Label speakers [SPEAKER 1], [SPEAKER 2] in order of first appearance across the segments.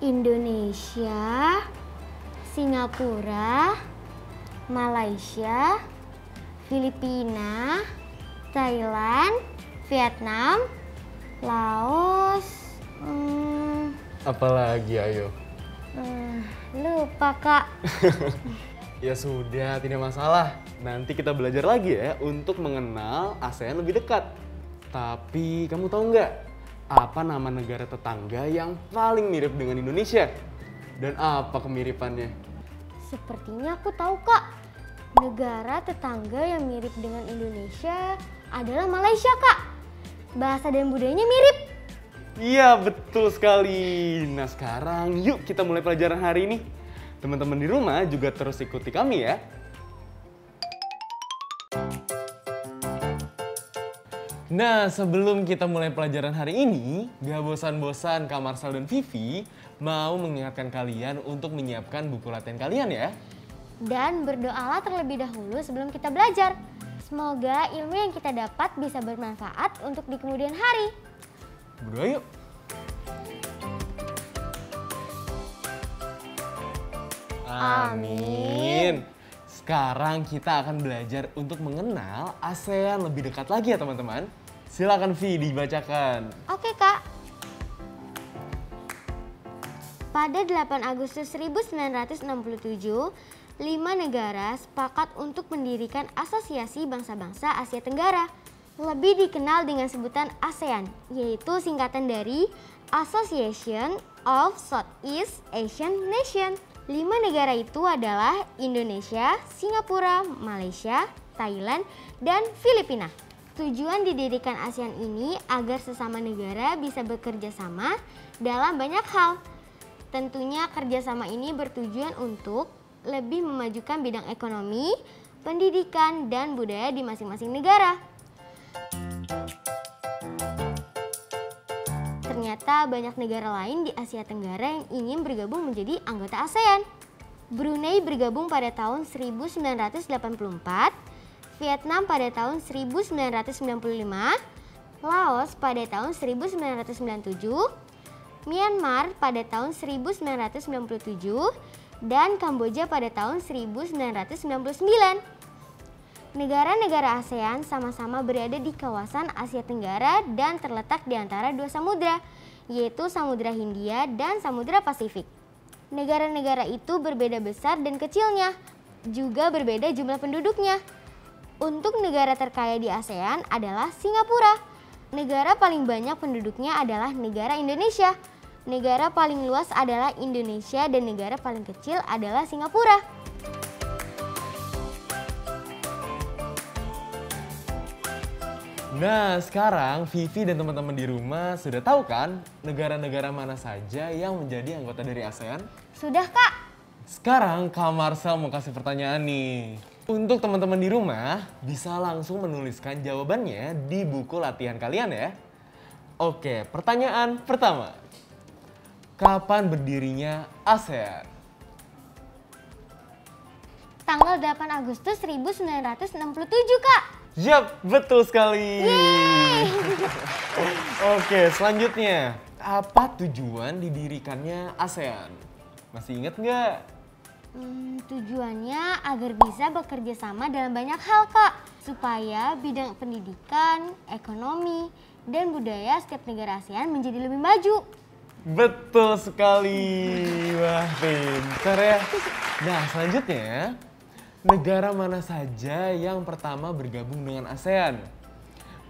[SPEAKER 1] Indonesia, Singapura, Malaysia, Filipina, Thailand, Vietnam, Laos,
[SPEAKER 2] Apalagi ayo?
[SPEAKER 1] lupa Kak.
[SPEAKER 2] Ya sudah, tidak masalah. Nanti kita belajar lagi ya untuk mengenal ASEAN lebih dekat. Tapi kamu tahu nggak apa nama negara tetangga yang paling mirip dengan Indonesia? Dan apa kemiripannya?
[SPEAKER 1] Sepertinya aku tahu Kak. Negara tetangga yang mirip dengan Indonesia adalah Malaysia Kak. Bahasa dan budayanya mirip.
[SPEAKER 2] Iya, betul sekali. Nah sekarang yuk kita mulai pelajaran hari ini. Teman-teman di rumah juga terus ikuti kami ya. Nah sebelum kita mulai pelajaran hari ini, gak bosan-bosan Kak Marsal dan Vivi mau mengingatkan kalian untuk menyiapkan buku latihan kalian ya.
[SPEAKER 1] Dan berdoalah terlebih dahulu sebelum kita belajar. Semoga ilmu yang kita dapat bisa bermanfaat untuk di kemudian hari.
[SPEAKER 2] Berdoa yuk. Amin. Sekarang kita akan belajar untuk mengenal ASEAN lebih dekat lagi ya teman-teman. Silakan Vi dibacakan.
[SPEAKER 1] Oke Kak. Pada 8 Agustus 1967, 5 negara sepakat untuk mendirikan Asosiasi Bangsa-Bangsa Asia Tenggara. Lebih dikenal dengan sebutan ASEAN, yaitu singkatan dari Association of Southeast Asian Nations. 5 negara itu adalah Indonesia, Singapura, Malaysia, Thailand, dan Filipina. Tujuan didirikan ASEAN ini agar sesama negara bisa bekerja sama dalam banyak hal. Tentunya kerjasama ini bertujuan untuk lebih memajukan bidang ekonomi, pendidikan, dan budaya di masing-masing negara. Ternyata banyak negara lain di Asia Tenggara yang ingin bergabung menjadi anggota ASEAN. Brunei bergabung pada tahun 1984, Vietnam pada tahun 1995, Laos pada tahun 1997, Myanmar pada tahun 1997, dan Kamboja pada tahun 1999. Negara-negara ASEAN sama-sama berada di kawasan Asia Tenggara dan terletak di antara dua samudra, yaitu Samudra Hindia dan Samudra Pasifik. Negara-negara itu berbeda besar dan kecilnya, juga berbeda jumlah penduduknya. Untuk negara terkaya di ASEAN adalah Singapura. Negara paling banyak penduduknya adalah negara Indonesia. Negara paling luas adalah Indonesia dan negara paling kecil adalah Singapura.
[SPEAKER 2] Nah sekarang Vivi dan teman-teman di rumah sudah tahu kan negara-negara mana saja yang menjadi anggota dari ASEAN?
[SPEAKER 1] Sudah Kak.
[SPEAKER 2] Sekarang Kak Marsal mau kasih pertanyaan nih. Untuk teman-teman di rumah bisa langsung menuliskan jawabannya di buku latihan kalian ya. Oke, pertanyaan pertama. Kapan berdirinya ASEAN?
[SPEAKER 1] Tanggal 8 Agustus 1967 Kak.
[SPEAKER 2] Yap, betul sekali. Oke, selanjutnya. Apa tujuan didirikannya ASEAN? Masih ingat nggak?
[SPEAKER 1] Tujuannya agar bisa bekerja sama dalam banyak hal Kak. Supaya bidang pendidikan, ekonomi, dan budaya setiap negara ASEAN menjadi lebih maju.
[SPEAKER 2] Betul sekali. Wah, pintar ya. Nah, selanjutnya. Negara mana saja yang pertama bergabung dengan ASEAN?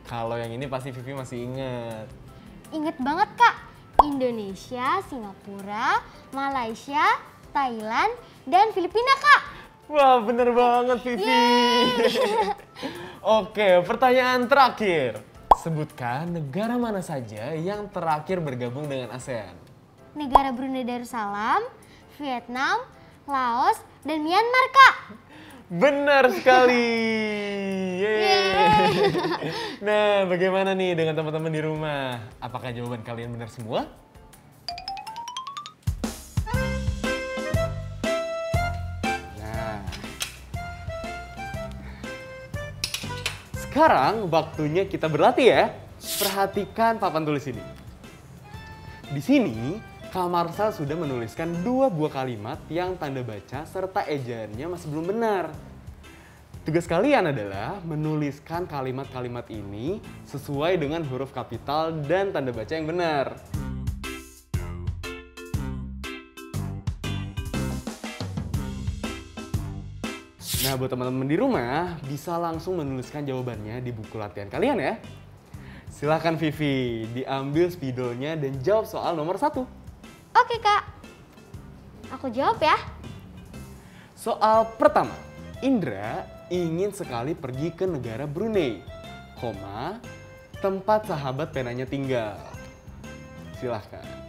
[SPEAKER 2] Kalau yang ini pasti Vivi masih ingat.
[SPEAKER 1] Ingat banget Kak. Indonesia, Singapura, Malaysia, Thailand, dan Filipina Kak.
[SPEAKER 2] Wah bener banget Vivi. Oke, pertanyaan terakhir. Sebutkan negara mana saja yang terakhir bergabung dengan ASEAN.
[SPEAKER 1] negara Brunei Darussalam, Vietnam, Laos, dan Myanmar, Kak.
[SPEAKER 2] Benar sekali.
[SPEAKER 1] Yeay.
[SPEAKER 2] Nah, bagaimana nih dengan teman-teman di rumah? Apakah jawaban kalian benar semua? Nah, sekarang waktunya kita berlatih ya. Perhatikan papan tulis ini. Di sini, Kak Marsal sudah menuliskan 2 buah kalimat yang tanda baca serta ejaannya masih belum benar. Tugas kalian adalah menuliskan kalimat-kalimat ini sesuai dengan huruf kapital dan tanda baca yang benar. Nah, buat teman-teman di rumah, bisa langsung menuliskan jawabannya di buku latihan kalian ya. Silahkan Vivi, diambil spidolnya dan jawab soal nomor 1.
[SPEAKER 1] Oke, Kak. Aku jawab ya.
[SPEAKER 2] Soal pertama, Indra ingin sekali pergi ke negara Brunei, tempat sahabat penanya tinggal. Silahkan.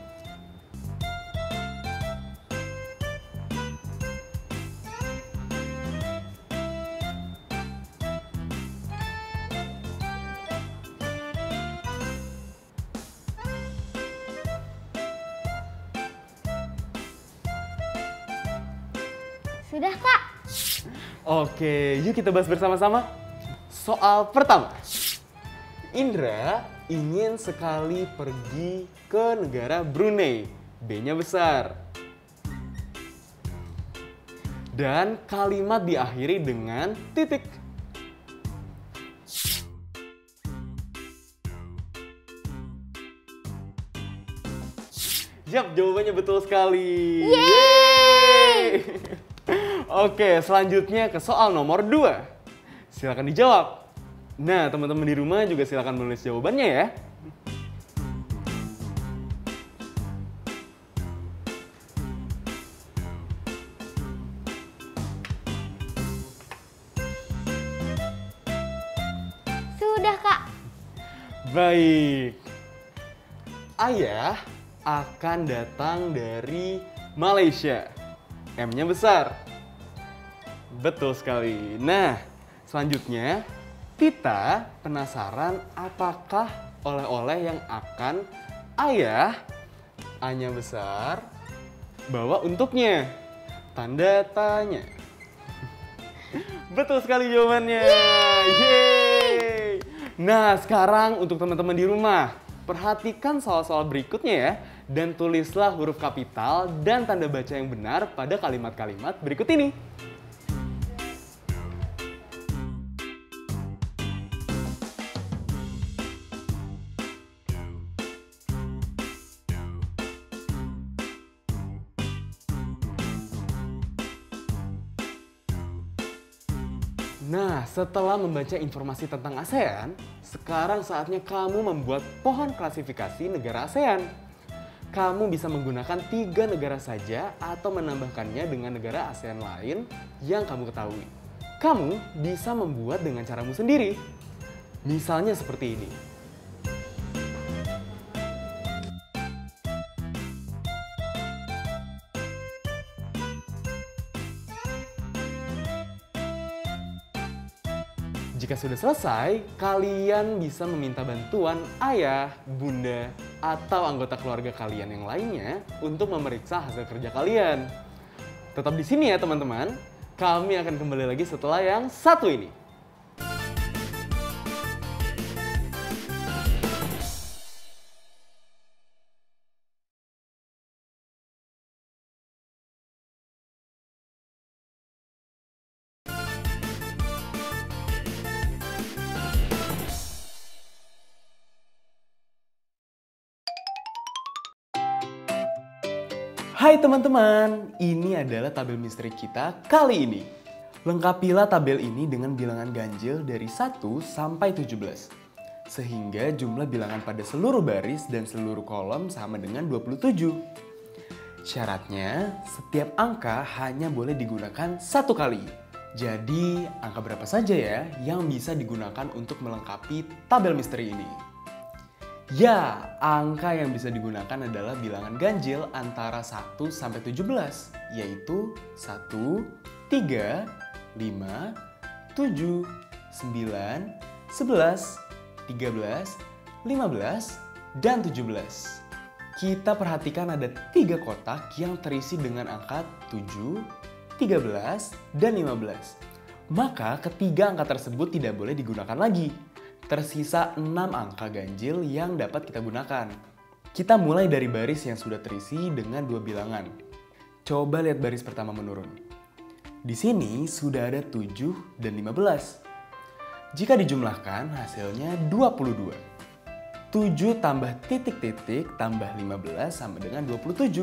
[SPEAKER 1] Sudah, Kak.
[SPEAKER 2] Oke, yuk kita bahas bersama-sama. Soal pertama, Indra ingin sekali pergi ke negara Brunei, B-nya besar. Dan kalimat diakhiri dengan titik. Yap, jawabannya betul sekali.
[SPEAKER 1] Yeay!
[SPEAKER 2] Oke, selanjutnya ke soal nomor 2. Silakan dijawab. Nah, teman-teman di rumah juga silakan menulis jawabannya ya.
[SPEAKER 1] Sudah, Kak.
[SPEAKER 2] Baik. Ayah akan datang dari Malaysia. M-nya besar. Betul sekali. Nah, selanjutnya Tita penasaran apakah oleh-oleh yang akan ayah, A-nya besar, bawa untuknya. Tanda tanya. Betul sekali jawabannya. Yeay! Nah, sekarang untuk teman-teman di rumah, perhatikan soal-soal berikutnya ya. Dan tulislah huruf kapital dan tanda baca yang benar pada kalimat-kalimat berikut ini. Nah, setelah membaca informasi tentang ASEAN, sekarang saatnya kamu membuat pohon klasifikasi negara ASEAN. Kamu bisa menggunakan 3 negara saja atau menambahkannya dengan negara ASEAN lain yang kamu ketahui. Kamu bisa membuat dengan caramu sendiri. Misalnya seperti ini. Jika sudah selesai, kalian bisa meminta bantuan ayah, bunda, atau anggota keluarga kalian yang lainnya untuk memeriksa hasil kerja kalian. Tetap di sini ya teman-teman, kami akan kembali lagi setelah yang satu ini. Hai teman-teman, ini adalah tabel misteri kita kali ini. Lengkapilah tabel ini dengan bilangan ganjil dari 1 sampai 17. Sehingga jumlah bilangan pada seluruh baris dan seluruh kolom sama dengan 27. Syaratnya, setiap angka hanya boleh digunakan 1 kali. Jadi, angka berapa saja ya yang bisa digunakan untuk melengkapi tabel misteri ini? Ya, angka yang bisa digunakan adalah bilangan ganjil antara 1 sampai 17, yaitu 1, 3, 5, 7, 9, 11, 13, 15, dan 17. Kita perhatikan ada 3 kotak yang terisi dengan angka 7, 13, dan 15. Maka ketiga angka tersebut tidak boleh digunakan lagi. Tersisa 6 angka ganjil yang dapat kita gunakan. Kita mulai dari baris yang sudah terisi dengan 2 bilangan. Coba lihat baris pertama menurun. Di sini sudah ada 7 dan 15. Jika dijumlahkan hasilnya 22. 7 tambah titik-titik tambah 15 sama dengan 27.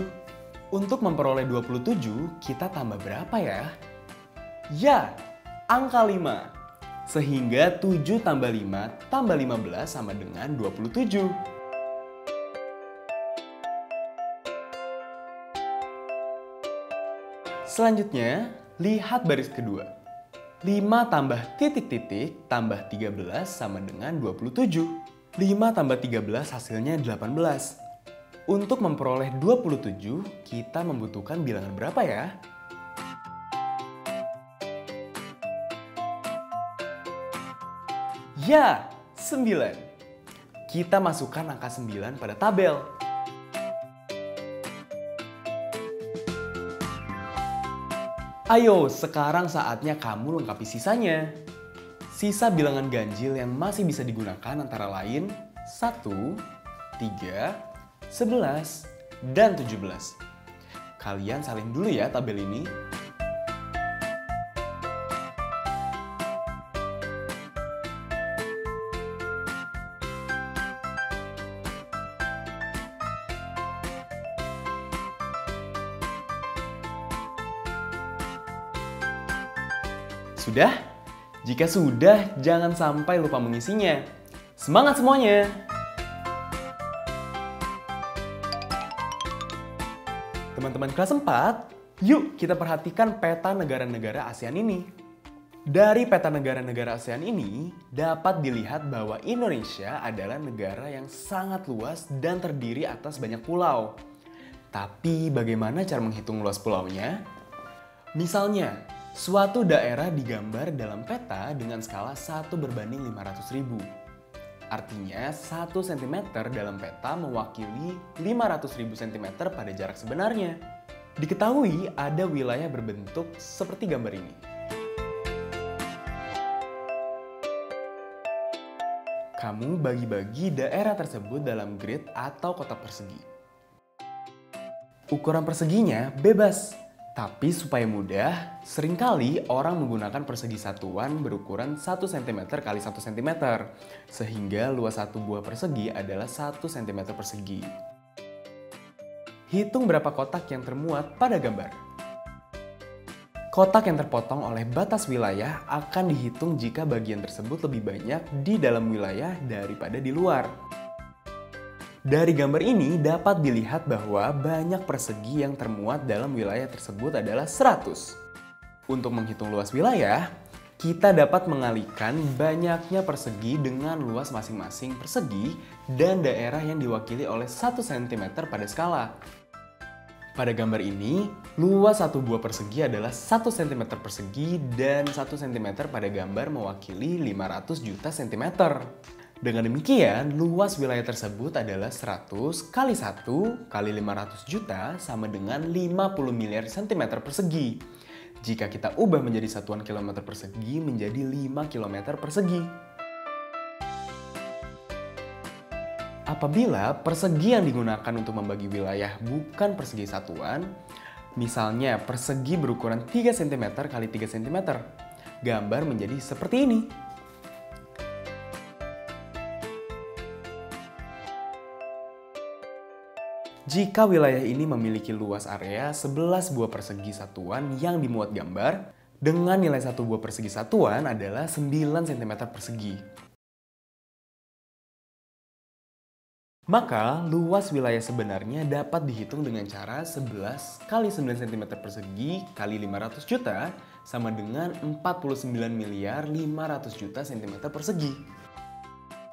[SPEAKER 2] Untuk memperoleh 27, kita tambah berapa ya? Ya, angka 5. Sehingga 7 tambah 5 tambah 15 sama dengan 27. Selanjutnya, lihat baris kedua. 5 tambah titik-titik tambah 13 sama dengan 27. 5 tambah 13 hasilnya 18. Untuk memperoleh 27, kita membutuhkan bilangan berapa ya? Ya, 9. Kita masukkan angka 9 pada tabel. Ayo, sekarang saatnya kamu lengkapi sisanya. Sisa bilangan ganjil yang masih bisa digunakan antara lain 1, 3, 11, dan 17. Kalian salin dulu ya tabel ini. Sudah? Jika sudah, jangan sampai lupa mengisinya. Semangat semuanya! Teman-teman kelas 4, yuk kita perhatikan peta negara-negara ASEAN ini. Dari peta negara-negara ASEAN ini, dapat dilihat bahwa Indonesia adalah negara yang sangat luas dan terdiri atas banyak pulau. Tapi bagaimana cara menghitung luas pulaunya? Misalnya, suatu daerah digambar dalam peta dengan skala 1/500.000. Artinya 1 cm dalam peta mewakili 500.000 cm pada jarak sebenarnya. Diketahui ada wilayah berbentuk seperti gambar ini. Kamu bagi-bagi daerah tersebut dalam grid atau kotak persegi. Ukuran perseginya bebas. Tapi supaya mudah, seringkali orang menggunakan persegi satuan berukuran 1 cm x 1 cm. Sehingga luas satu buah persegi adalah 1 cm persegi. Hitung berapa kotak yang termuat pada gambar. Kotak yang terpotong oleh batas wilayah akan dihitung jika bagian tersebut lebih banyak di dalam wilayah daripada di luar. Dari gambar ini dapat dilihat bahwa banyak persegi yang termuat dalam wilayah tersebut adalah 100. Untuk menghitung luas wilayah, kita dapat mengalihkan banyaknya persegi dengan luas masing-masing persegi dan daerah yang diwakili oleh 1 cm pada skala. Pada gambar ini, luas satu buah persegi adalah 1 cm persegi dan 1 cm pada gambar mewakili 500 juta cm. Dengan demikian, luas wilayah tersebut adalah 100 kali 1 kali 500 juta sama dengan 50 miliar cm persegi. Jika kita ubah menjadi satuan kilometer persegi menjadi 5 km persegi. Apabila persegi yang digunakan untuk membagi wilayah bukan persegi satuan, misalnya persegi berukuran 3 cm kali 3 cm, gambar menjadi seperti ini. Jika wilayah ini memiliki luas area 11 buah persegi satuan yang dimuat gambar, dengan nilai satu buah persegi satuan adalah 9 cm persegi. Maka, luas wilayah sebenarnya dapat dihitung dengan cara 11 kali 9 cm persegi kali 500 juta sama dengan 49 miliar 500 juta cm persegi.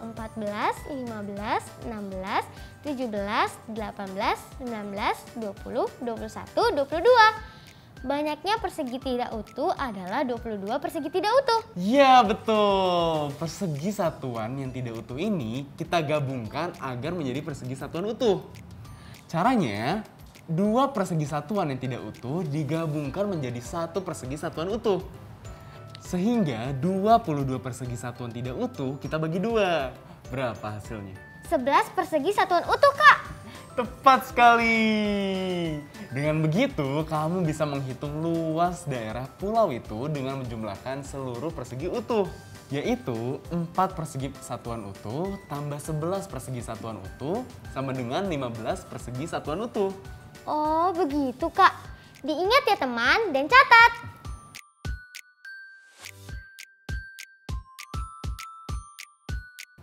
[SPEAKER 1] 14, 15, 16, 17, 18, 19, 20, 21, 22. Banyaknya persegi tidak utuh adalah 22 persegi tidak utuh.
[SPEAKER 2] Ya betul, persegi satuan yang tidak utuh ini kita gabungkan agar menjadi persegi satuan utuh. Caranya, dua persegi satuan yang tidak utuh digabungkan menjadi satu persegi satuan utuh. Sehingga 22 persegi satuan tidak utuh kita bagi dua. Berapa hasilnya?
[SPEAKER 1] 11 persegi satuan utuh, Kak.
[SPEAKER 2] Tepat sekali. Dengan begitu, kamu bisa menghitung luas daerah pulau itu dengan menjumlahkan seluruh persegi utuh. Yaitu 4 persegi satuan utuh tambah 11 persegi satuan utuh sama dengan 15 persegi satuan utuh.
[SPEAKER 1] Oh, begitu, Kak. Diingat ya, teman, dan catat.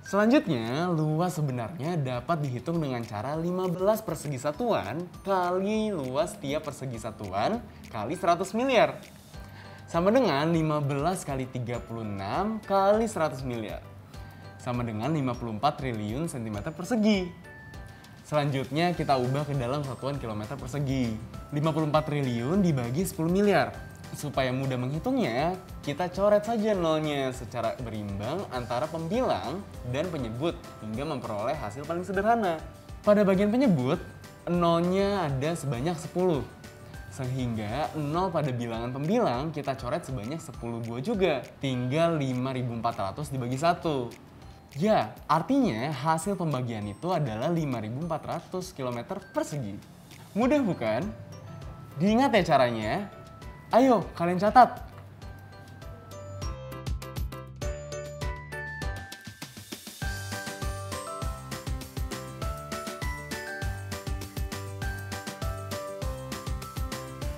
[SPEAKER 2] Selanjutnya, luas sebenarnya dapat dihitung dengan cara 15 persegi satuan kali luas tiap persegi satuan kali 100 miliar. Sama dengan 15 kali 36 kali 100 miliar. Sama dengan 54 triliun cm persegi. Selanjutnya kita ubah ke dalam satuan kilometer persegi. 54 triliun dibagi 10 miliar. Supaya mudah menghitungnya, kita coret saja nolnya secara berimbang antara pembilang dan penyebut hingga memperoleh hasil paling sederhana. Pada bagian penyebut, nolnya ada sebanyak 10. Sehingga 0 pada bilangan pembilang kita coret sebanyak 10 buah juga. Tinggal 5.400 dibagi 1. Ya, artinya hasil pembagian itu adalah 5.400 km persegi. Mudah bukan? Diingat ya caranya. Ayo, kalian catat.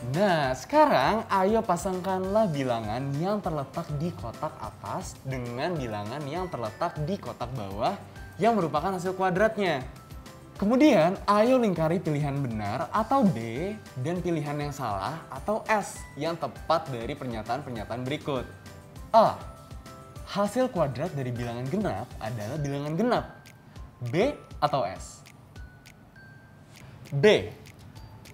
[SPEAKER 2] Nah, sekarang ayo pasangkanlah bilangan yang terletak di kotak atas dengan bilangan yang terletak di kotak bawah yang merupakan hasil kuadratnya. Kemudian, ayo lingkari pilihan benar atau B dan pilihan yang salah atau S yang tepat dari pernyataan-pernyataan berikut. A. Hasil kuadrat dari bilangan genap adalah bilangan genap. B atau S? B.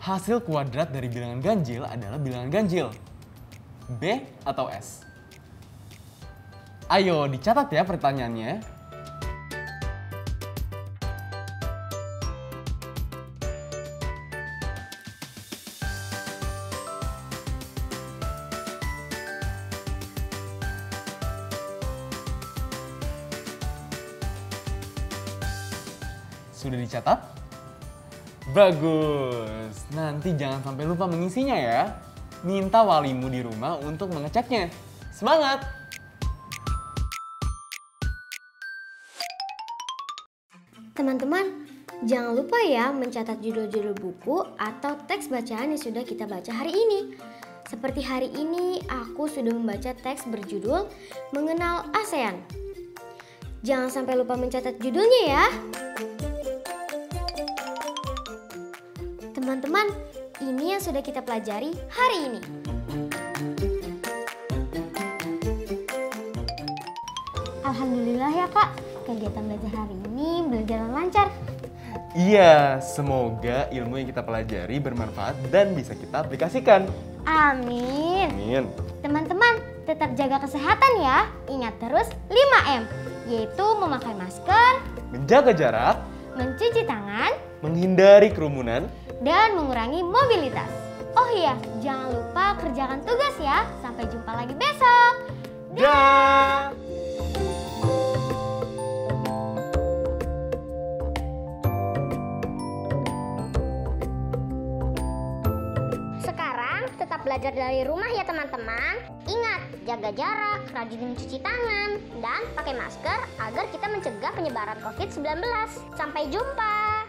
[SPEAKER 2] Hasil kuadrat dari bilangan ganjil adalah bilangan ganjil. B atau S? Ayo dicatat ya pertanyaannya. Sudah dicatat? Bagus. Nanti jangan sampai lupa mengisinya ya. Minta walimu di rumah untuk mengeceknya. Semangat!
[SPEAKER 1] Teman-teman, jangan lupa ya mencatat judul-judul buku atau teks bacaan yang sudah kita baca hari ini. Seperti hari ini, aku sudah membaca teks berjudul Mengenal ASEAN. Jangan sampai lupa mencatat judulnya ya. Teman-teman, ini yang sudah kita pelajari hari ini. Alhamdulillah ya Kak, kegiatan belajar hari ini berjalan lancar.
[SPEAKER 2] Iya, semoga ilmu yang kita pelajari bermanfaat dan bisa kita aplikasikan.
[SPEAKER 1] Amin.
[SPEAKER 2] Amin.
[SPEAKER 1] Teman-teman, tetap jaga kesehatan ya. Ingat terus 5M, yaitu memakai masker,
[SPEAKER 2] Menjaga jarak,
[SPEAKER 1] mencuci tangan,
[SPEAKER 2] menghindari kerumunan,
[SPEAKER 1] dan mengurangi mobilitas. Oh iya, jangan lupa kerjakan tugas ya. Sampai jumpa lagi besok.
[SPEAKER 2] dah!
[SPEAKER 3] Sekarang tetap belajar dari rumah ya teman-teman. Ingat, jaga jarak, rajin mencuci tangan, dan pakai masker agar kita mencegah penyebaran COVID-19. Sampai jumpa!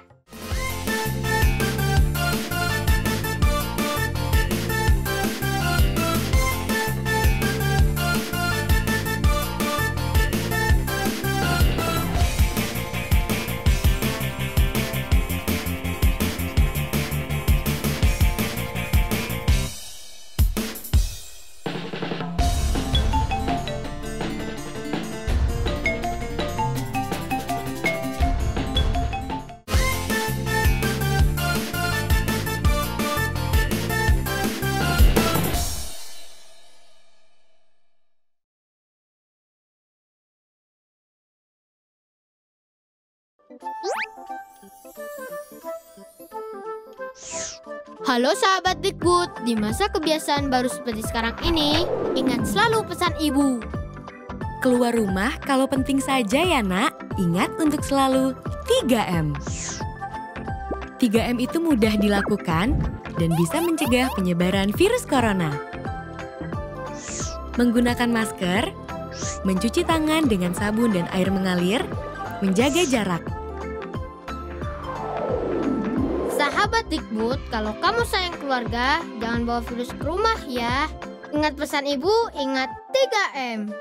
[SPEAKER 4] Halo sahabat Dikbud, di masa kebiasaan baru seperti sekarang ini, ingat selalu pesan ibu.
[SPEAKER 5] Keluar rumah kalau penting saja ya nak, ingat untuk selalu 3M. 3M itu mudah dilakukan dan bisa mencegah penyebaran virus corona. Menggunakan masker, mencuci tangan dengan sabun dan air mengalir, menjaga jarak.
[SPEAKER 4] Sahabat Dikbud, kalau kamu sayang keluarga, jangan bawa virus ke rumah ya. Ingat pesan ibu, ingat 3M.